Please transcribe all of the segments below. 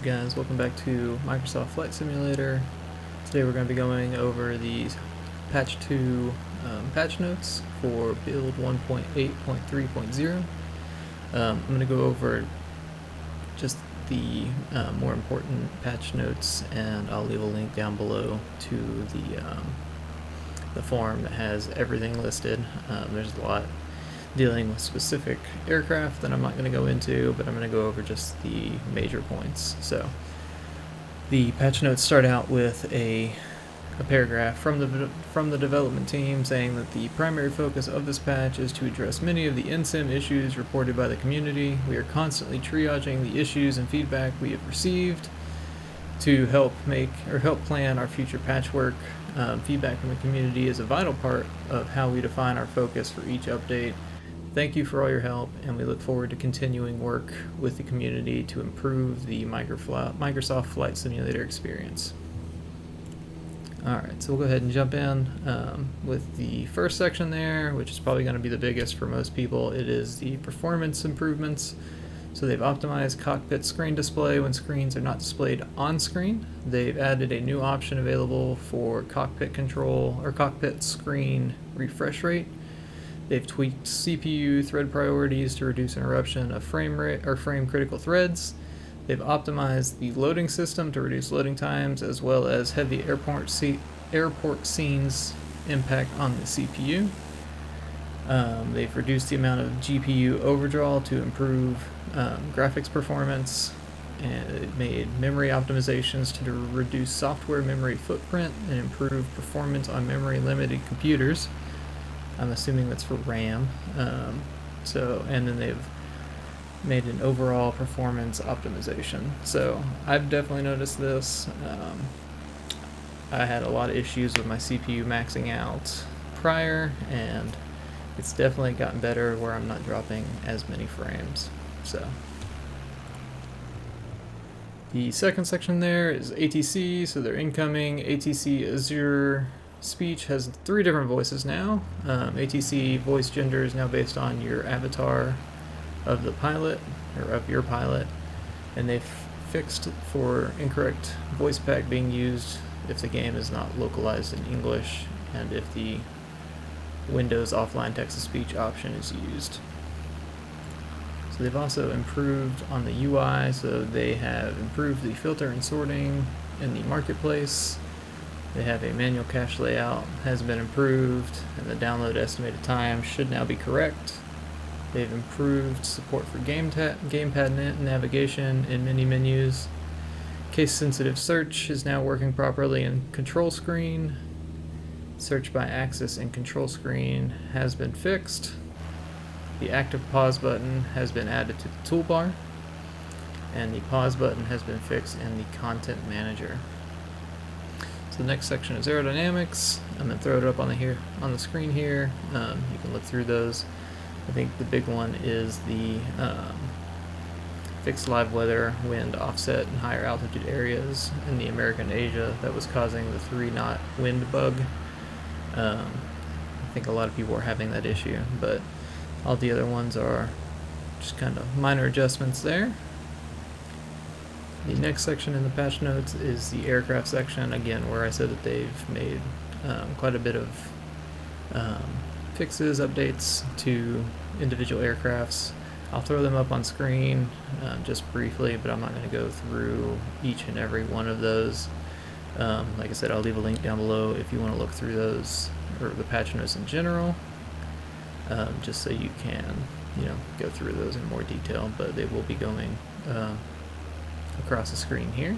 guys? Welcome back to Microsoft Flight Simulator. Today we're going to be going over the patch 2 patch notes for build 1.8.3.0. I'm going to go over just the more important patch notes, and I'll leave a link down below to the forum that has everything listed. There's a lot dealing with specific aircraft that I'm not going to go into, but I'm going to go over just the major points. So the patch notes start out with a paragraph from the development team saying that the primary focus of this patch is to address many of the NSIM issues reported by the community. We are constantly triaging the issues and feedback we have received to help plan our future patchwork. Feedback from the community is a vital part of how we define our focus for each update. Thank you for all your help, and we look forward to continuing work with the community to improve the Microsoft Flight Simulator experience. Alright, so we'll go ahead and jump in with the first section there, which is probably going to be the biggest for most people. It is the performance improvements. So they've optimized cockpit screen display when screens are not displayed on screen. They've added a new option available for cockpit control or cockpit screen refresh rate. They've tweaked CPU thread priorities to reduce interruption of frame critical threads. They've optimized the loading system to reduce loading times, as well as heavy airport scenes impact on the CPU. They've reduced the amount of GPU overdraw to improve graphics performance, and it made memory optimizations to reduce software memory footprint and improve performance on memory limited computers. I'm assuming that's for RAM. And then they've made an overall performance optimization. So I've definitely noticed this. I had a lot of issues with my CPU maxing out prior, and it's definitely gotten better where I'm not dropping as many frames. So the second section there is ATC, so their incoming ATC Azure speech has 3 different voices now. ATC voice gender is now based on your avatar of the pilot, or of your pilot, and they've fixed for incorrect voice pack being used if the game is not localized in English, and if the Windows offline text-to-speech option is used. So they've also improved on the UI, so they have improved the filter and sorting in the marketplace. They have a manual cache layout has been improved, and the download estimated time should now be correct. They've improved support for gamepad navigation in many menus. Case-sensitive search is now working properly in control screen. Search by axis in control screen has been fixed. The active pause button has been added to the toolbar, and the pause button has been fixed in the content manager. So the next section is Aerodynamics. I'm going to throw it up on the screen here. You can look through those. I think the big one is the fixed live weather, wind offset in higher altitude areas in the American Asia that was causing the 3-knot wind bug. I think a lot of people are having that issue, but all the other ones are just kind of minor adjustments there. The next section in the patch notes is the aircraft section, again, where I said that they've made quite a bit of fixes, updates to individual aircrafts. I'll throw them up on screen just briefly, but I'm not going to go through each and every one of those. Like I said, I'll leave a link down below if you want to look through those, or the patch notes in general, just so you can, go through those in more detail, but they will be going across the screen here.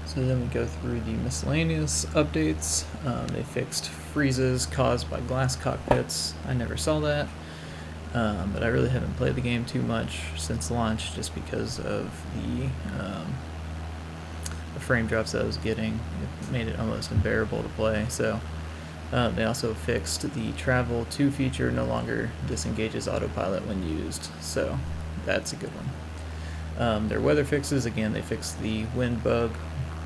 So then we go through the miscellaneous updates. They fixed freezes caused by glass cockpits. I never saw that, but I really haven't played the game too much since launch, just because of the frame drops that I was getting. It made it almost unbearable to play. So they also fixed the travel to feature no longer disengages autopilot when used, so that's a good one. Their weather fixes, again, they fixed the wind bug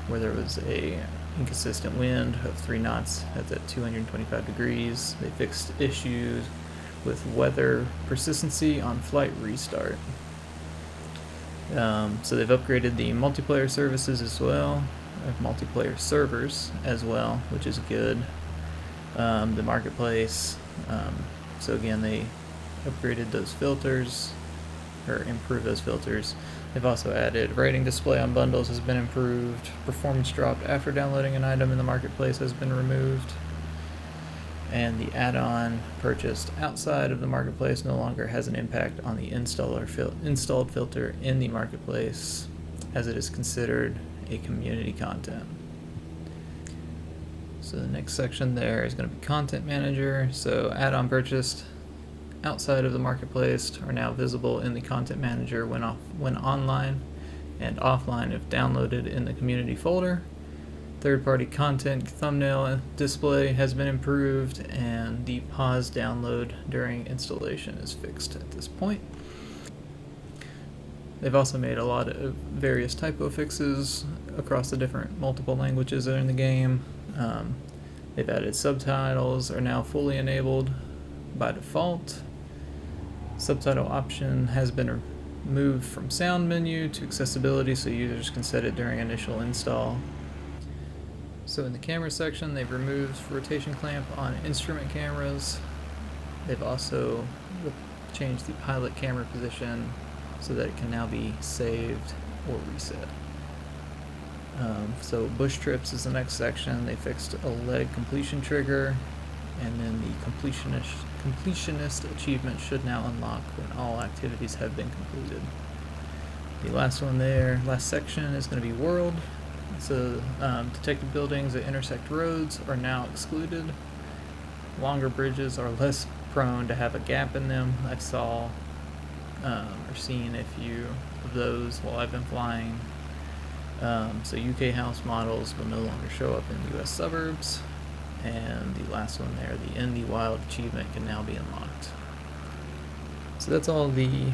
where there was a inconsistent wind of 3 knots at 225 degrees. They fixed issues with weather persistency on flight restart. So they've upgraded the multiplayer services as well, multiplayer servers as well, which is good. The marketplace. So again, they upgraded those filters, or improved those filters. They've also added rating display on bundles has been improved. Performance dropped after downloading an item in the marketplace has been removed. And the add-on purchased outside of the marketplace no longer has an impact on the installed filter in the marketplace, as it is considered a community content. So the next section there is going to be Content Manager. So add-on purchased outside of the marketplace are now visible in the Content Manager when online, and offline if downloaded in the community folder. Third-party content thumbnail display has been improved, and the pause download during installation is fixed at this point. They've also made a lot of various typo fixes across the different multiple languages that are in the game. They've added subtitles, are now fully enabled by default. Subtitle option has been moved from sound menu to accessibility, so users can set it during initial install. So in the camera section, they've removed rotation clamp on instrument cameras. They've also changed the pilot camera position so that it can now be saved or reset. So bush trips is the next section. They fixed a leg completion trigger, and then the completionist achievement should now unlock when all activities have been completed. The last one there, last section, is going to be world. So detected buildings that intersect roads are now excluded. Longer bridges are less prone to have a gap in them. I saw or seen a few of those while I've been flying. So UK house models will no longer show up in US suburbs. And the last one there, the In the Wild achievement can now be unlocked. So that's all the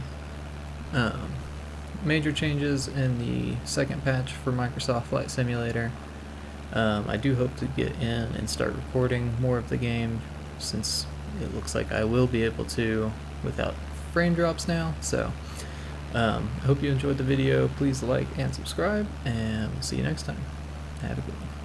major changes in the second patch for Microsoft Flight Simulator. I do hope to get in and start recording more of the game, since it looks like I will be able to without frame drops now. So I hope you enjoyed the video. Please like and subscribe, and we'll see you next time. Have a good one.